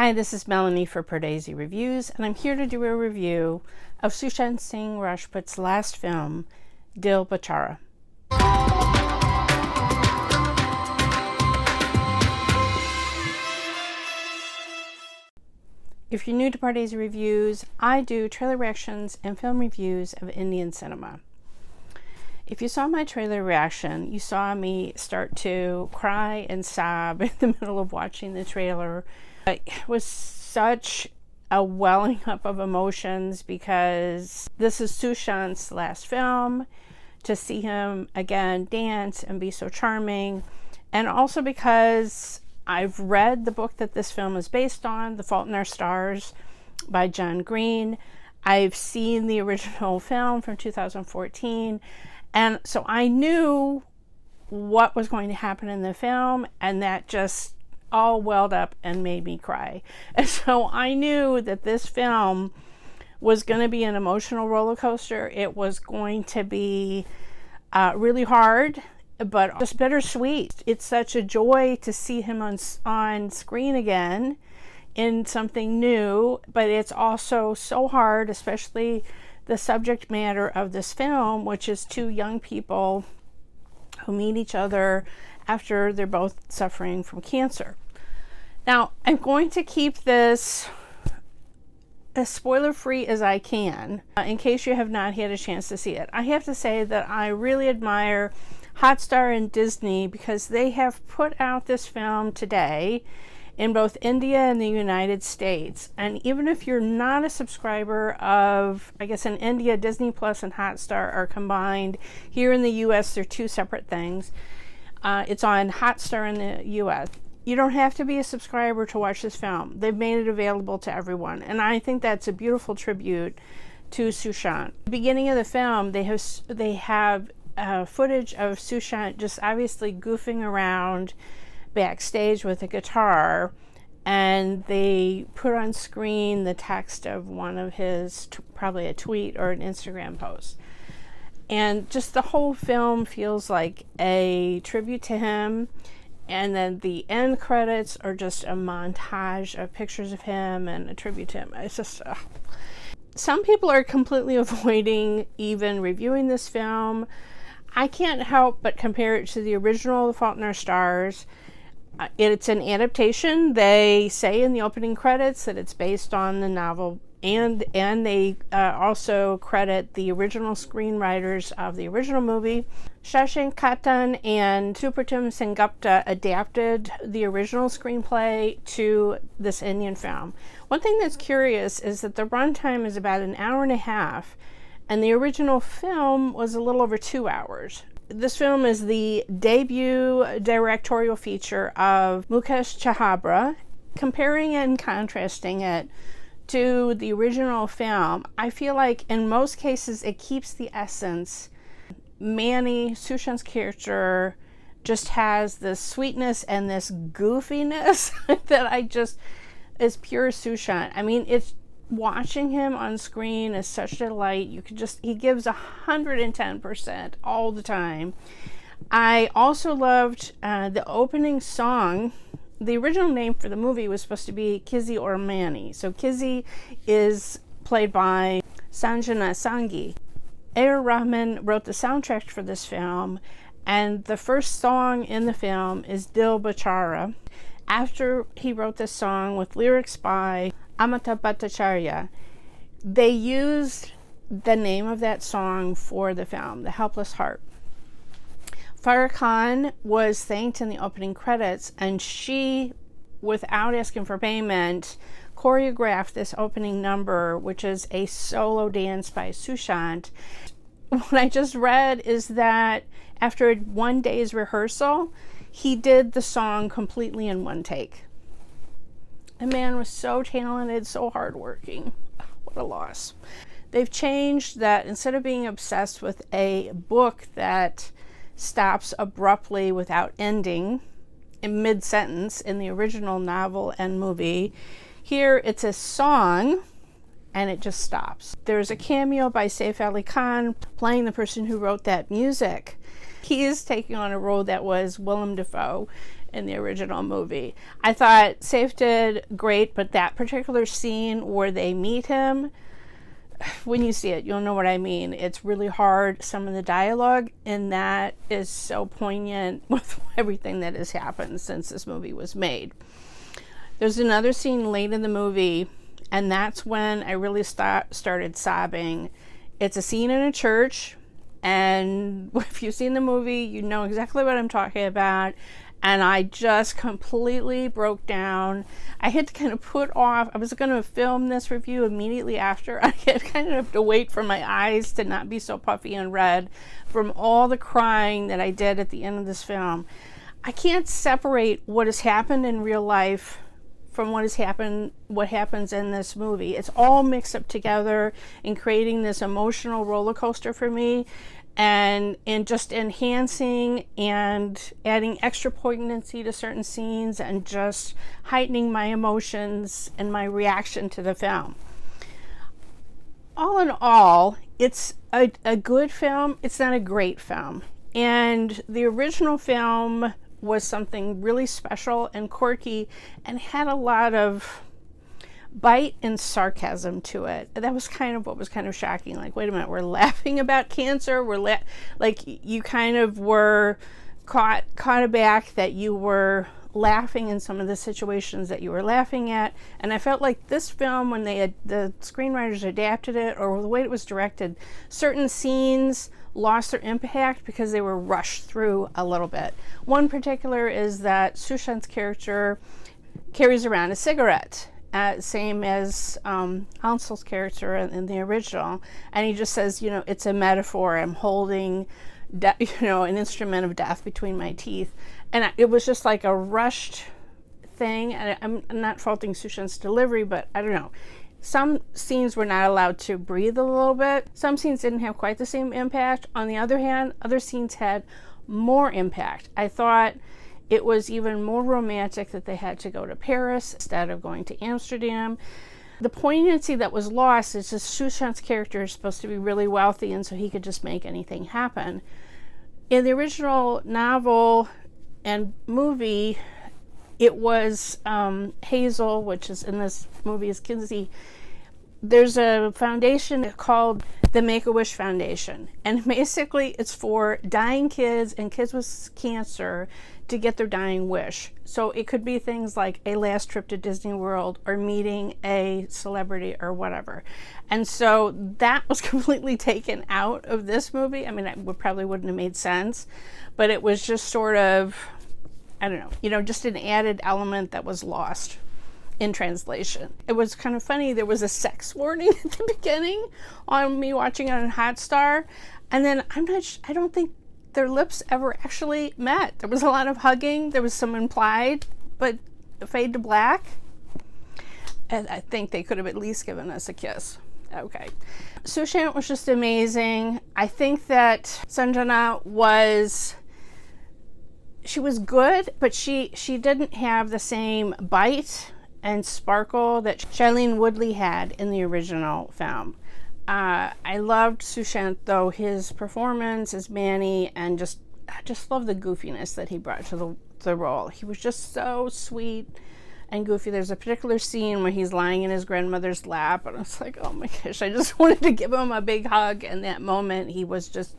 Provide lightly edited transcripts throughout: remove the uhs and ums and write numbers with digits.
Hi, this is Melanie for Pardesi Reviews, and I'm here to do a review of Sushant Singh Rajput's last film, Dil Bechara. If you're new to Pardesi Reviews, I do trailer reactions and film reviews of Indian cinema. If you saw my trailer reaction, you saw me start to cry and sob in the middle of watching the trailer. It was such a welling up of emotions because this is Sushant's last film. To see him again dance and be so charming, and also because I've read the book that this film is based on, The Fault in Our Stars by John Green. I've seen the original film from 2014, and so I knew what was going to happen in the film, and that just all welled up and made me cry. And so I knew that this film was going to be an emotional roller coaster. It was going to be really hard, but just bittersweet. It's such a joy to see him on screen again in something new, but it's also so hard, especially the subject matter of this film, which is two young people who meet each other after they're both suffering from cancer. Now, I'm going to keep this as spoiler-free as I can, in case you have not had a chance to see it. I have to say that I really admire Hotstar and Disney because they have put out this film today in both India and the United States. And even if you're not a subscriber of, I guess in India, Disney Plus and Hotstar are combined. Here in the US, they're two separate things. It's on Hotstar in the US. You don't have to be a subscriber to watch this film. They've made it available to everyone. And I think that's a beautiful tribute to Sushant. At the beginning of the film, they have footage of Sushant just obviously goofing around backstage with a guitar, and they put on screen the text of one of his, probably a tweet or an Instagram post. And just the whole film feels like a tribute to him. And then the end credits are just a montage of pictures of him and a tribute to him. It's just, some people are completely avoiding even reviewing this film. I can't help but compare it to the original The Fault in Our Stars. It's an adaptation. They say in the opening credits that it's based on the novel, and they also credit the original screenwriters of the original movie. Shashank Khatan and Supratim Sengupta adapted the original screenplay to this Indian film. One thing that's curious is that the runtime is about an hour and a half, and the original film was a little over 2 hours. This film is the debut directorial feature of Mukesh Chhabra. Comparing and contrasting it to the original film, I feel like in most cases it keeps the essence. Manny, Sushant's character, just has this sweetness and this goofiness that is pure Sushant. I mean, it's watching him on screen is such a delight. He gives 110% all the time. I also loved the opening song. The original name for the movie was supposed to be Kizie Aur Manny. So Kizie is played by Sanjana Sanghi. A.R. Rahman wrote the soundtrack for this film, and the first song in the film is Dil Bechara. After he wrote this song with lyrics by Amitabh Bhattacharya, they used the name of that song for the film, The Helpless Heart. Farah Khan was thanked in the opening credits, and she, without asking for payment, choreographed this opening number, which is a solo dance by Sushant. What I just read is that after one day's rehearsal, he did the song completely in one take. The man was so talented, so hardworking. What a loss. They've changed that. Instead of being obsessed with a book that stops abruptly without ending in mid-sentence in the original novel and movie, here it's a song and it just stops. There's a cameo by Saif Ali Khan playing the person who wrote that music. He is taking on a role that was Willem Dafoe. in the original movie. I thought Saif did great, but that particular scene where they meet him, when you see it, you'll know what I mean. It's really hard, some of the dialogue, and that is so poignant with everything that has happened since this movie was made. There's another scene late in the movie, and that's when I really started sobbing. It's a scene in a church, and if you've seen the movie, you know exactly what I'm talking about. And I just completely broke down. I had to kind of put off, I was going to film this review immediately after. I had kind of to wait for my eyes to not be so puffy and red from all the crying that I did at the end of this film. I can't separate what has happened in real life from what happens in this movie. It's all mixed up together in creating this emotional roller coaster for me, and just enhancing and adding extra poignancy to certain scenes and just heightening my emotions and my reaction to the film. All in all, it's a good film. It's not a great film. And the original film was something really special and quirky and had a lot of bite and sarcasm to it. That was kind of what was kind of shocking. Like, wait a minute, we're laughing about cancer. Like, you kind of were caught aback that you were laughing in some of the situations that you were laughing at. And I felt like this film, when the screenwriters adapted it, or the way it was directed, certain scenes lost their impact because they were rushed through a little bit. One particular is that Sushant's character carries around a cigarette, same as Ansel's character in the original, and he just says, it's a metaphor. I'm holding, an instrument of death between my teeth, and it was just like a rushed thing. And I'm not faulting Sushant's delivery, but I don't know. Some scenes were not allowed to breathe a little bit. Some scenes didn't have quite the same impact. On the other hand, other scenes had more impact. I thought it was even more romantic that they had to go to Paris instead of going to Amsterdam. The poignancy that was lost is just Sushant's character is supposed to be really wealthy, and so he could just make anything happen. In the original novel and movie, it was Hazel, which is in this movie is Kizie. There's a foundation called the Make-A-Wish Foundation, and basically it's for dying kids and kids with cancer to get their dying wish. So it could be things like a last trip to Disney World or meeting a celebrity or whatever. And so that was completely taken out of this movie. I mean, it probably wouldn't have made sense, but it was just sort of, I don't know, just an added element that was lost in translation. It was kind of funny. There was a sex warning at the beginning on me watching it on Hotstar, and then I don't think their lips ever actually met. There was a lot of hugging. There was some implied, but fade to black. And I think they could have at least given us a kiss. Okay. Sushant was just amazing. I think that Sanjana was good, but she didn't have the same bite and sparkle that Shailene Woodley had in the original film. I loved Sushant, though, his performance as Manny, and I just love the goofiness that he brought to the role. He was just so sweet and goofy. There's a particular scene where he's lying in his grandmother's lap, and I was like, oh my gosh, I just wanted to give him a big hug. In that moment, he was just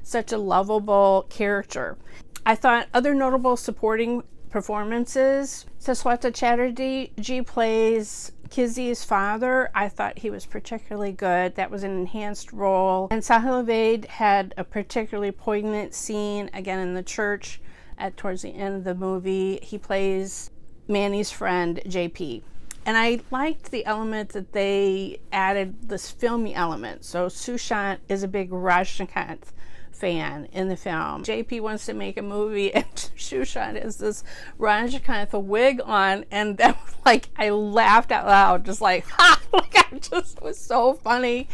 such a lovable character. I thought other notable supporting performances, Saswata Chatterjee plays Kizie's father. I thought he was particularly good. That was an enhanced role. And Sahil Vaid had a particularly poignant scene, again in the church towards the end of the movie. He plays Manny's friend, JP. And I liked the element that they added, this filmy element. So Sushant is a big Rajnikanth fan in the film. JP wants to make a movie, and Sushant has this Rajnikanth wig on, and that was like, I laughed out loud, just like, ha! Like, it was so funny.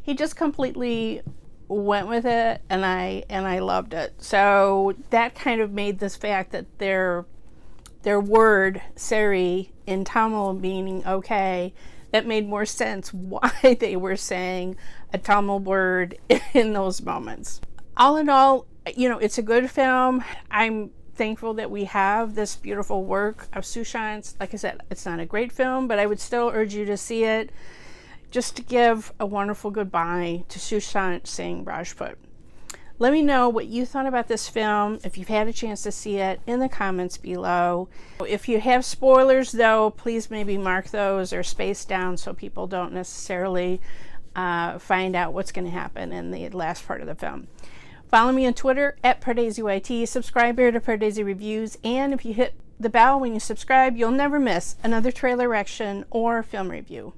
He just completely went with it, and I loved it. So that kind of made this fact that their word Sari in Tamil meaning okay, that made more sense why they were saying a Tamil word in those moments. All in all, it's a good film. I'm thankful that we have this beautiful work of Sushant's. Like I said, it's not a great film, but I would still urge you to see it just to give a wonderful goodbye to Sushant Singh Rajput. Let me know what you thought about this film, if you've had a chance to see it, in the comments below. If you have spoilers, though, please maybe mark those or space down so people don't necessarily find out what's going to happen in the last part of the film. Follow me on Twitter at PardesiYT, subscribe here to Pardesi Reviews, and if you hit the bell when you subscribe, you'll never miss another trailer reaction or film review.